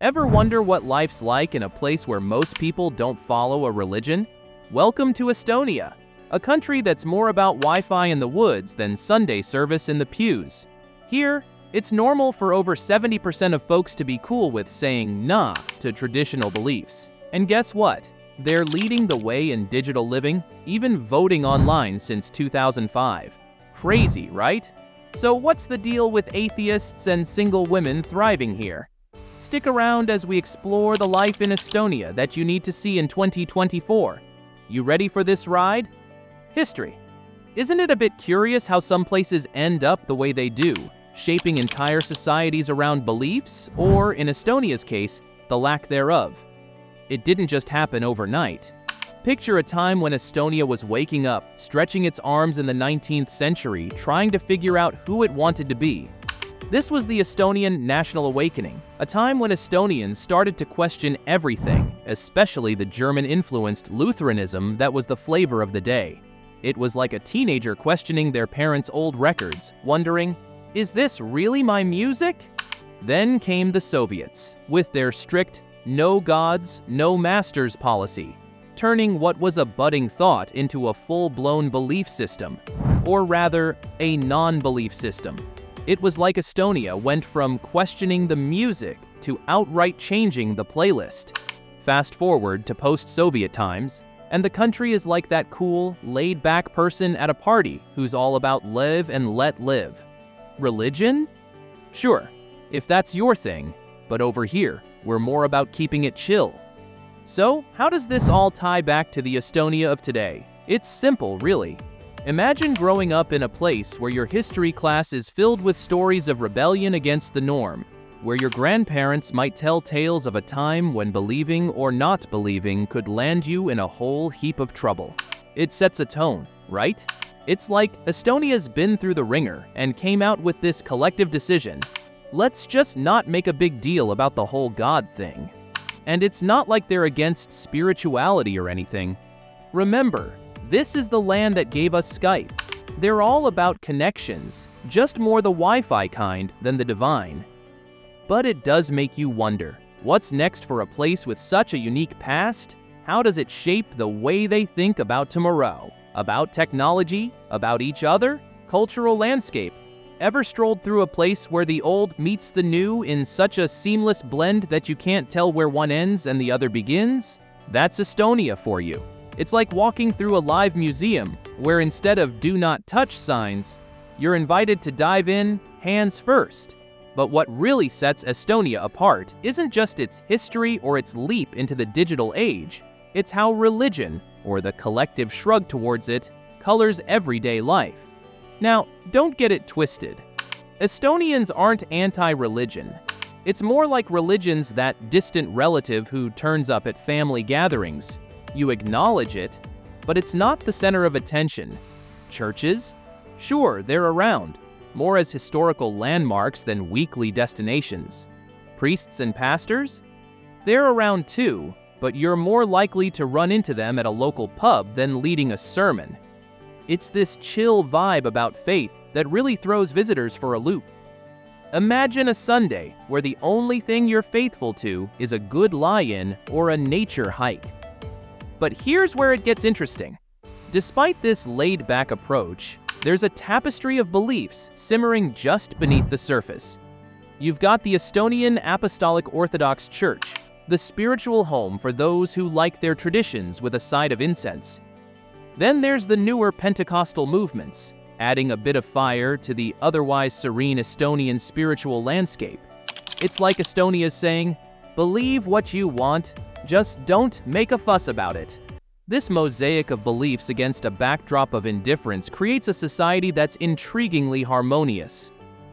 Ever wonder what life's like in a place where most people don't follow a religion? Welcome to Estonia, a country that's more about Wi-Fi in the woods than Sunday service in the pews. Here, it's normal for over 70% of folks to be cool with saying nah to traditional beliefs. And guess what? They're leading the way in digital living, even voting online since 2005. Crazy, right? So what's the deal with atheists and single women thriving here? Stick around as we explore the life in Estonia that you need to see in 2024. You ready for this ride? History. Isn't it a bit curious how some places end up the way they do, shaping entire societies around beliefs, or in Estonia's case, the lack thereof? It didn't just happen overnight. Picture a time when Estonia was waking up, stretching its arms in the 19th century, trying to figure out who it wanted to be. This was the Estonian National Awakening, a time when Estonians started to question everything, especially the German-influenced Lutheranism that was the flavor of the day. It was like a teenager questioning their parents' old records, wondering, is this really my music? Then came the Soviets, with their strict no gods, no masters policy, turning what was a budding thought into a full-blown belief system, or rather, a non-belief system. It was like Estonia went from questioning the music to outright changing the playlist. Fast forward to post-Soviet times, and the country is like that cool, laid-back person at a party who's all about live and let live. Religion? Sure, if that's your thing, but over here, we're more about keeping it chill. So, how does this all tie back to the Estonia of today? It's simple, really. Imagine growing up in a place where your history class is filled with stories of rebellion against the norm, where your grandparents might tell tales of a time when believing or not believing could land you in a whole heap of trouble. It sets a tone, right? It's like Estonia's been through the ringer and came out with this collective decision. Let's just not make a big deal about the whole God thing. And it's not like they're against spirituality or anything. Remember, this is the land that gave us Skype. They're all about connections, just more the Wi-Fi kind than the divine. But it does make you wonder, what's next for a place with such a unique past? How does it shape the way they think about tomorrow? About technology? About each other? Cultural landscape? Ever strolled through a place where the old meets the new in such a seamless blend that you can't tell where one ends and the other begins? That's Estonia for you. It's like walking through a live museum, where instead of do not touch signs, you're invited to dive in, hands first. But what really sets Estonia apart isn't just its history or its leap into the digital age, it's how religion, or the collective shrug towards it, colors everyday life. Now, don't get it twisted. Estonians aren't anti-religion. It's more like religion's that distant relative who turns up at family gatherings. You acknowledge it, but it's not the center of attention. Churches? Sure, they're around, more as historical landmarks than weekly destinations. Priests and pastors? They're around too, but you're more likely to run into them at a local pub than leading a sermon. It's this chill vibe about faith that really throws visitors for a loop. Imagine a Sunday where the only thing you're faithful to is a good lie-in or a nature hike. But here's where it gets interesting. Despite this laid-back approach, there's a tapestry of beliefs simmering just beneath the surface. You've got the Estonian Apostolic Orthodox Church, the spiritual home for those who like their traditions with a side of incense. Then there's the newer Pentecostal movements, adding a bit of fire to the otherwise serene Estonian spiritual landscape. It's like Estonia's saying, believe what you want, just don't make a fuss about it. This mosaic of beliefs against a backdrop of indifference creates a society that's intriguingly harmonious.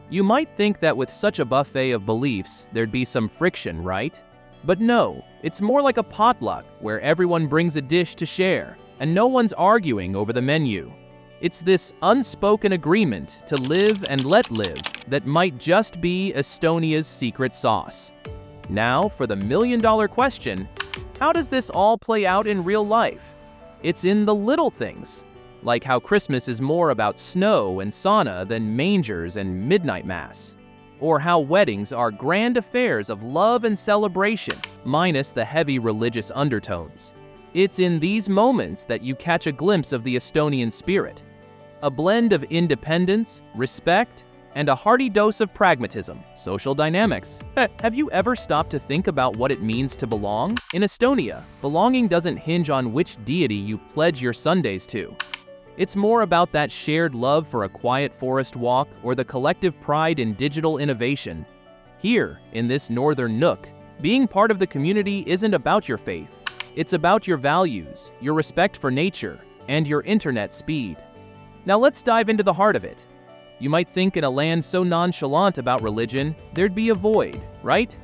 You might think that with such a buffet of beliefs, there'd be some friction, right? But no, it's more like a potluck where everyone brings a dish to share, and no one's arguing over the menu. It's this unspoken agreement to live and let live that might just be Estonia's secret sauce. Now for the million-dollar question, how does this all play out in real life? It's in the little things, like how Christmas is more about snow and sauna than mangers and midnight mass. or how weddings are grand affairs of love and celebration, minus the heavy religious undertones. It's in these moments that you catch a glimpse of the Estonian spirit, a blend of independence, respect, and a hearty dose of pragmatism. Social dynamics. Have you ever stopped to think about what it means to belong? In Estonia, belonging doesn't hinge on which deity you pledge your Sundays to. It's more about that shared love for a quiet forest walk or the collective pride in digital innovation. Here, in this northern nook, being part of the community isn't about your faith. It's about your values, your respect for nature, and your internet speed. Now let's dive into the heart of it. You might think in a land so nonchalant about religion, there'd be a void, right?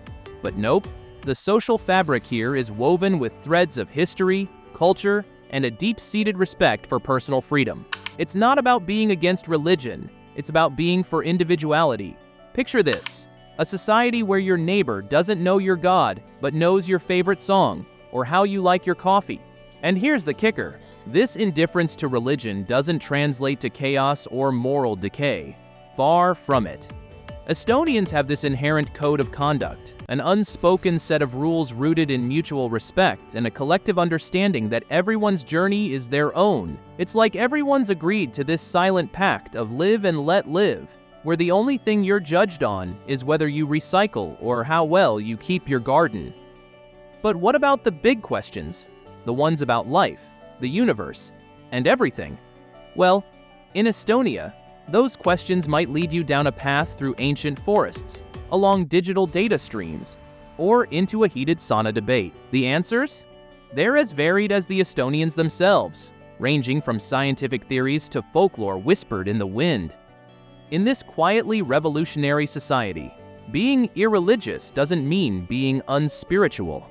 But nope. The social fabric here is woven with threads of history, culture, and a deep-seated respect for personal freedom. It's not about being against religion, it's about being for individuality. Picture this: a society where your neighbor doesn't know your God, but knows your favorite song, or how you like your coffee. And here's the kicker: this indifference to religion doesn't translate to chaos or moral decay. Far from it. Estonians have this inherent code of conduct, an unspoken set of rules rooted in mutual respect and a collective understanding that everyone's journey is their own. It's like everyone's agreed to this silent pact of live and let live, where the only thing you're judged on is whether you recycle or how well you keep your garden. But what about the big questions? The ones about life, the universe, and everything? Well, in Estonia, those questions might lead you down a path through ancient forests, along digital data streams, or into a heated sauna debate. The answers? They're as varied as the Estonians themselves, ranging from scientific theories to folklore whispered in the wind. In this quietly revolutionary society, being irreligious doesn't mean being unspiritual.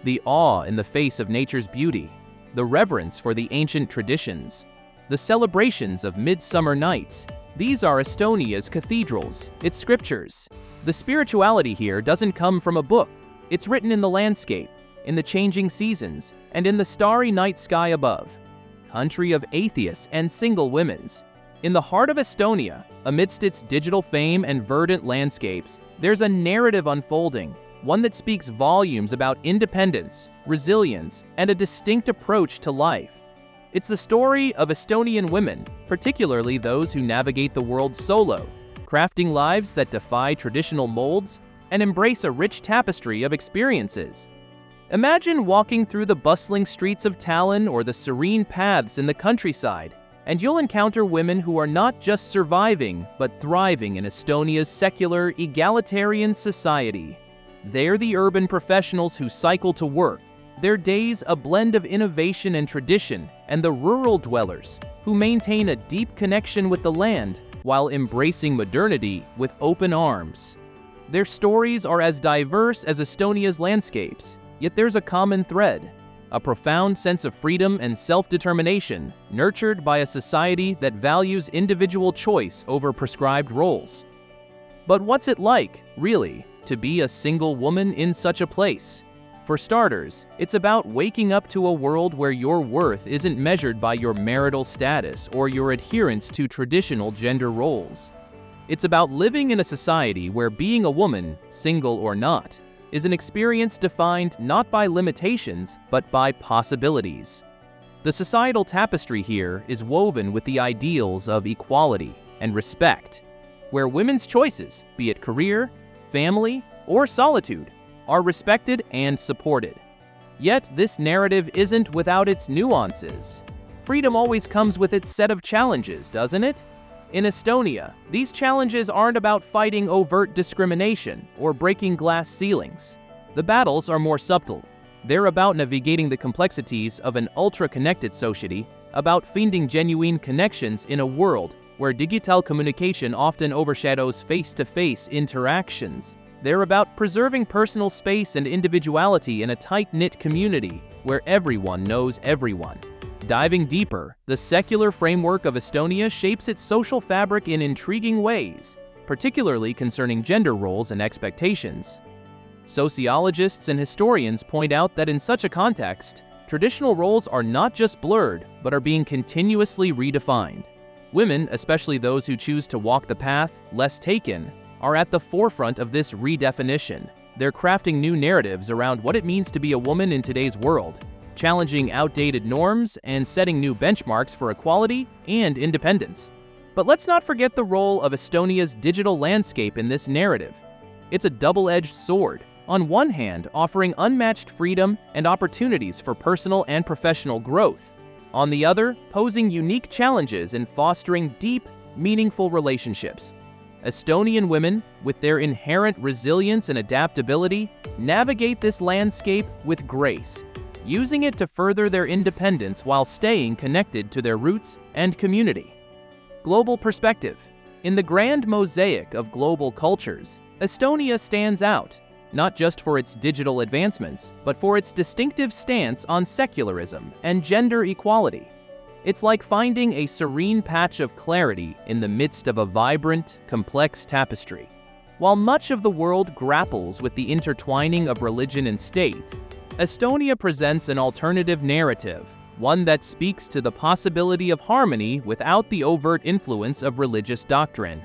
The awe in the face of nature's beauty, the reverence for the ancient traditions, the celebrations of midsummer nights, these are Estonia's cathedrals, its scriptures. The spirituality here doesn't come from a book. It's written in the landscape, in the changing seasons, and in the starry night sky above. Country of atheists and single women's. In the heart of Estonia, amidst its digital fame and verdant landscapes, there's a narrative unfolding, one that speaks volumes about independence, resilience, and a distinct approach to life. It's the story of Estonian women, particularly those who navigate the world solo, crafting lives that defy traditional molds and embrace a rich tapestry of experiences. Imagine walking through the bustling streets of Tallinn or the serene paths in the countryside, and you'll encounter women who are not just surviving, but thriving in Estonia's secular, egalitarian society. They're the urban professionals who cycle to work, their days a blend of innovation and tradition, and the rural dwellers, who maintain a deep connection with the land while embracing modernity with open arms. Their stories are as diverse as Estonia's landscapes, yet there's a common thread: a profound sense of freedom and self-determination, nurtured by a society that values individual choice over prescribed roles. But what's it like, really, to be a single woman in such a place? For starters, it's about waking up to a world where your worth isn't measured by your marital status or your adherence to traditional gender roles. It's about living in a society where being a woman, single or not, is an experience defined not by limitations, but by possibilities. The societal tapestry here is woven with the ideals of equality and respect, where women's choices, be it career, family, or solitude, are respected and supported. Yet this narrative isn't without its nuances. Freedom always comes with its set of challenges, doesn't it? In Estonia, these challenges aren't about fighting overt discrimination or breaking glass ceilings. The battles are more subtle. They're about navigating the complexities of an ultra-connected society, about finding genuine connections in a world where digital communication often overshadows face-to-face interactions. They're about preserving personal space and individuality in a tight-knit community where everyone knows everyone. Diving deeper, the secular framework of Estonia shapes its social fabric in intriguing ways, particularly concerning gender roles and expectations. Sociologists and historians point out that in such a context, traditional roles are not just blurred, but are being continuously redefined. Women, especially those who choose to walk the path less taken, are at the forefront of this redefinition. They're crafting new narratives around what it means to be a woman in today's world, challenging outdated norms and setting new benchmarks for equality and independence. But let's not forget the role of Estonia's digital landscape in this narrative. It's a double-edged sword, on one hand offering unmatched freedom and opportunities for personal and professional growth, on the other posing unique challenges in fostering deep, meaningful relationships. Estonian women, with their inherent resilience and adaptability, navigate this landscape with grace, using it to further their independence while staying connected to their roots and community. Global perspective. In the grand mosaic of global cultures, Estonia stands out, not just for its digital advancements, but for its distinctive stance on secularism and gender equality. It's like finding a serene patch of clarity in the midst of a vibrant, complex tapestry. While much of the world grapples with the intertwining of religion and state, Estonia presents an alternative narrative, one that speaks to the possibility of harmony without the overt influence of religious doctrine.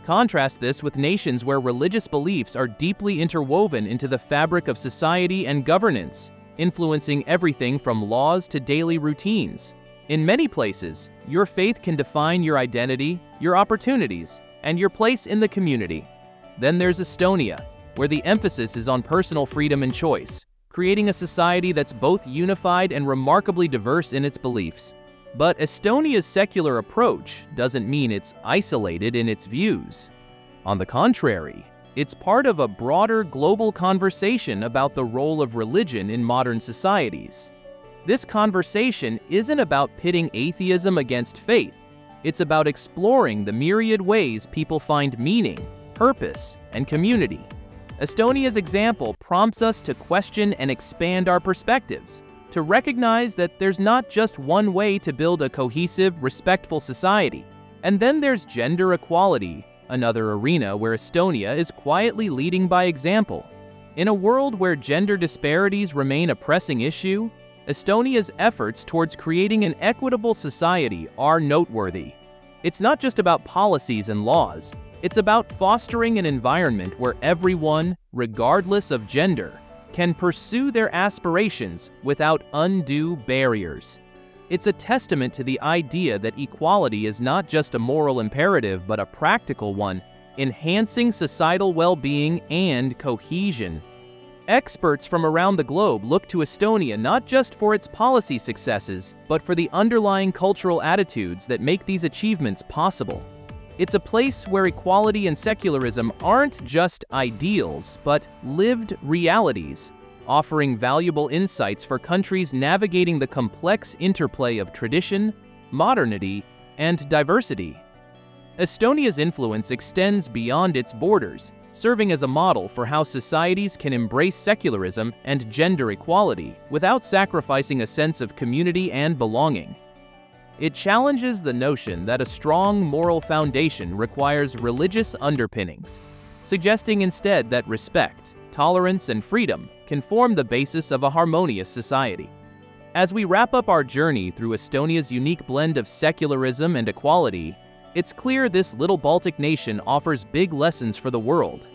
Contrast this with nations where religious beliefs are deeply interwoven into the fabric of society and governance, influencing everything from laws to daily routines. In many places, your faith can define your identity, your opportunities, and your place in the community. Then there's Estonia, where the emphasis is on personal freedom and choice, creating a society that's both unified and remarkably diverse in its beliefs. But Estonia's secular approach doesn't mean it's isolated in its views. On the contrary, it's part of a broader global conversation about the role of religion in modern societies. This conversation isn't about pitting atheism against faith. It's about exploring the myriad ways people find meaning, purpose, and community. Estonia's example prompts us to question and expand our perspectives, to recognize that there's not just one way to build a cohesive, respectful society. And then there's gender equality, another arena where Estonia is quietly leading by example. In a world where gender disparities remain a pressing issue, Estonia's efforts towards creating an equitable society are noteworthy. It's not just about policies and laws. It's about fostering an environment where everyone, regardless of gender, can pursue their aspirations without undue barriers. It's a testament to the idea that equality is not just a moral imperative but a practical one, enhancing societal well-being and cohesion. Experts from around the globe look to Estonia not just for its policy successes, but for the underlying cultural attitudes that make these achievements possible. It's a place where equality and secularism aren't just ideals, but lived realities, offering valuable insights for countries navigating the complex interplay of tradition, modernity, and diversity. Estonia's influence extends beyond its borders, serving as a model for how societies can embrace secularism and gender equality without sacrificing a sense of community and belonging. It challenges the notion that a strong moral foundation requires religious underpinnings, suggesting instead that respect, tolerance, and freedom can form the basis of a harmonious society. As we wrap up our journey through Estonia's unique blend of secularism and equality, it's clear this little Baltic nation offers big lessons for the world.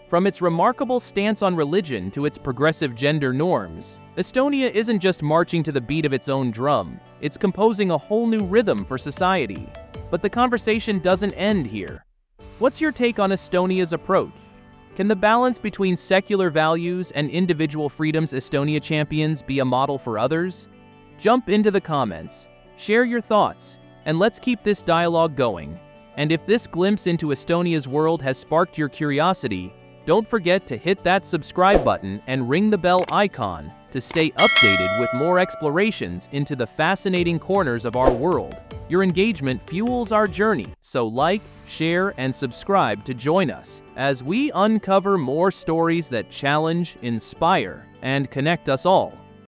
From its remarkable stance on religion to its progressive gender norms, Estonia isn't just marching to the beat of its own drum, it's composing a whole new rhythm for society. But the conversation doesn't end here. What's your take on Estonia's approach? Can the balance between secular values and individual freedoms Estonia champions be a model for others? Jump into the comments, share your thoughts, and let's keep this dialogue going. And if this glimpse into Estonia's world has sparked your curiosity, don't forget to hit that subscribe button and ring the bell icon to stay updated with more explorations into the fascinating corners of our world. Your engagement fuels our journey, so like, share, and subscribe to join us as we uncover more stories that challenge, inspire, and connect us all.